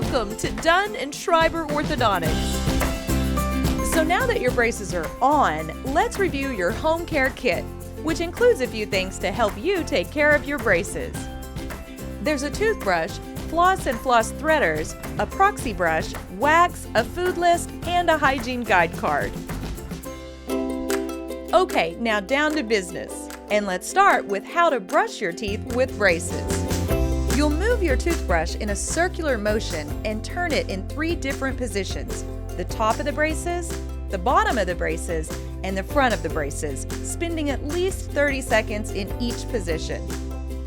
Welcome to Dunn & Schreiber Orthodontics. So now that your braces are on, let's review your home care kit, which includes a few things to help you take care of your braces. There's a toothbrush, floss and floss threaders, a proxy brush, wax, a food list, and a hygiene guide card. Okay, now down to business. And let's start with how to brush your teeth with braces. You'll move your toothbrush in a circular motion and turn it in 3 different positions: the top of the braces, the bottom of the braces, and the front of the braces, spending at least 30 seconds in each position.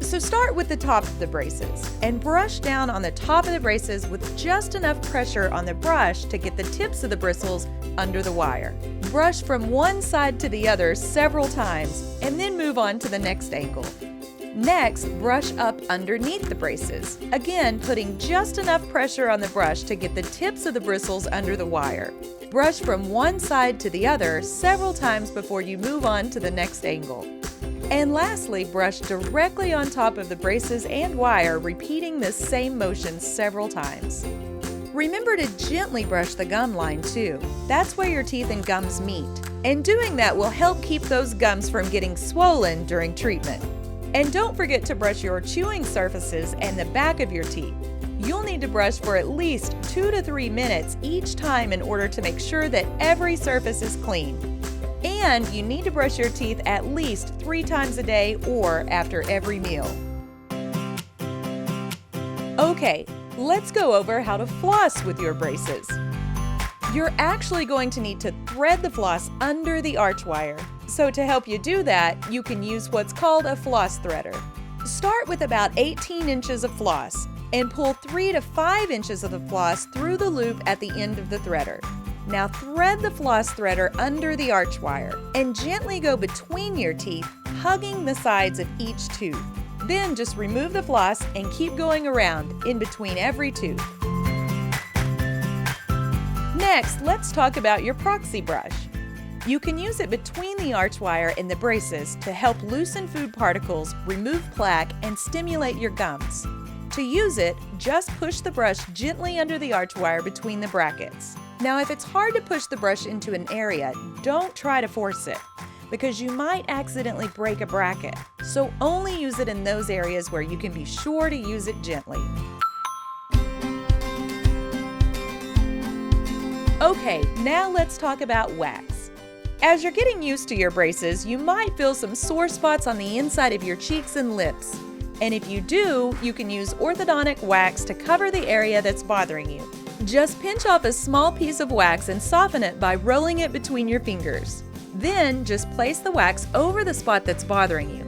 So start with the top of the braces and brush down on the top of the braces with just enough pressure on the brush to get the tips of the bristles under the wire. Brush from one side to the other several times and then move on to the next angle. Next, brush up underneath the braces, again putting just enough pressure on the brush to get the tips of the bristles under the wire. Brush from one side to the other several times before you move on to the next angle. And lastly, brush directly on top of the braces and wire, repeating this same motion several times. Remember to gently brush the gum line too. That's where your teeth and gums meet. And doing that will help keep those gums from getting swollen during treatment. And don't forget to brush your chewing surfaces and the back of your teeth. You'll need to brush for at least 2 to 3 minutes each time in order to make sure that every surface is clean. And you need to brush your teeth at least 3 times a day or after every meal. Okay, let's go over how to floss with your braces. You're actually going to need to thread the floss under the arch wire. So to help you do that, you can use what's called a floss threader. Start with about 18 inches of floss and pull 3 to 5 inches of the floss through the loop at the end of the threader. Now thread the floss threader under the arch wire and gently go between your teeth, hugging the sides of each tooth. Then just remove the floss and keep going around in between every tooth. Next, let's talk about your proxy brush. You can use it between the arch wire and the braces to help loosen food particles, remove plaque, and stimulate your gums. To use it, just push the brush gently under the arch wire between the brackets. Now, if it's hard to push the brush into an area, don't try to force it, because you might accidentally break a bracket. So only use it in those areas where you can be sure to use it gently. Okay, now let's talk about wax. As you're getting used to your braces, you might feel some sore spots on the inside of your cheeks and lips. And if you do, you can use orthodontic wax to cover the area that's bothering you. Just pinch off a small piece of wax and soften it by rolling it between your fingers. Then just place the wax over the spot that's bothering you.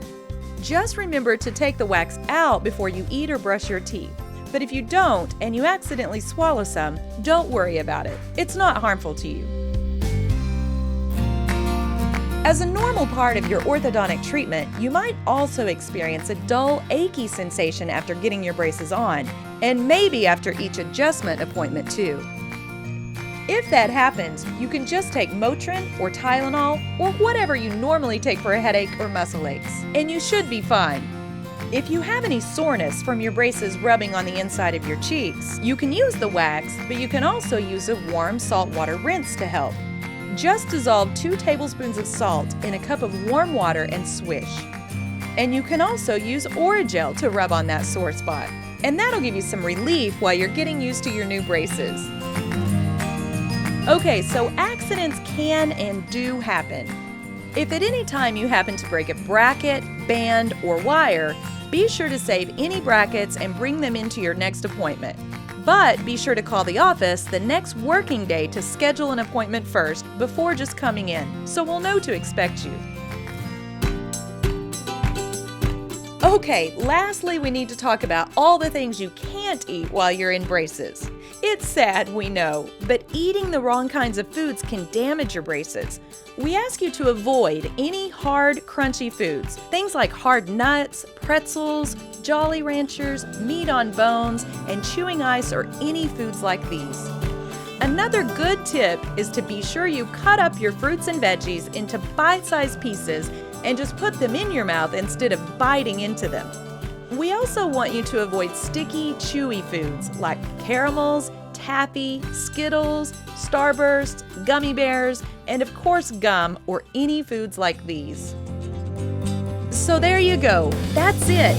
Just remember to take the wax out before you eat or brush your teeth. But if you don't and you accidentally swallow some, don't worry about it. It's not harmful to you. As a normal part of your orthodontic treatment, you might also experience a dull, achy sensation after getting your braces on, and maybe after each adjustment appointment too. If that happens, you can just take Motrin or Tylenol or whatever you normally take for a headache or muscle aches, and you should be fine. If you have any soreness from your braces rubbing on the inside of your cheeks, you can use the wax, but you can also use a warm saltwater rinse to help. Just dissolve 2 tablespoons of salt in a cup of warm water and swish. And you can also use Orajel to rub on that sore spot, and that'll give you some relief while you're getting used to your new braces. Okay, so accidents can and do happen. If at any time you happen to break a bracket, band, or wire, be sure to save any brackets and bring them into your next appointment. But be sure to call the office the next working day to schedule an appointment first before just coming in, so we'll know to expect you. Okay, lastly, we need to talk about all the things you can't eat while you're in braces. It's sad, we know, but eating the wrong kinds of foods can damage your braces. We ask you to avoid any hard, crunchy foods, things like hard nuts, pretzels, Jolly Ranchers, meat on bones, and chewing ice or any foods like these. Another good tip is to be sure you cut up your fruits and veggies into bite-sized pieces and just put them in your mouth instead of biting into them. We also want you to avoid sticky, chewy foods like caramels, taffy, Skittles, Starbursts, gummy bears, and of course gum or any foods like these. So there you go, that's it.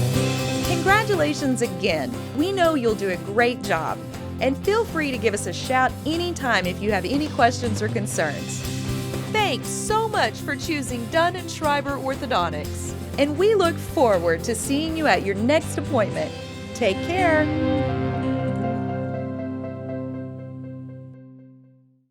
Congratulations again. We know you'll do a great job. And feel free to give us a shout anytime if you have any questions or concerns. Thanks so much for choosing Dunn & Schreiber Orthodontics. And we look forward to seeing you at your next appointment. Take care.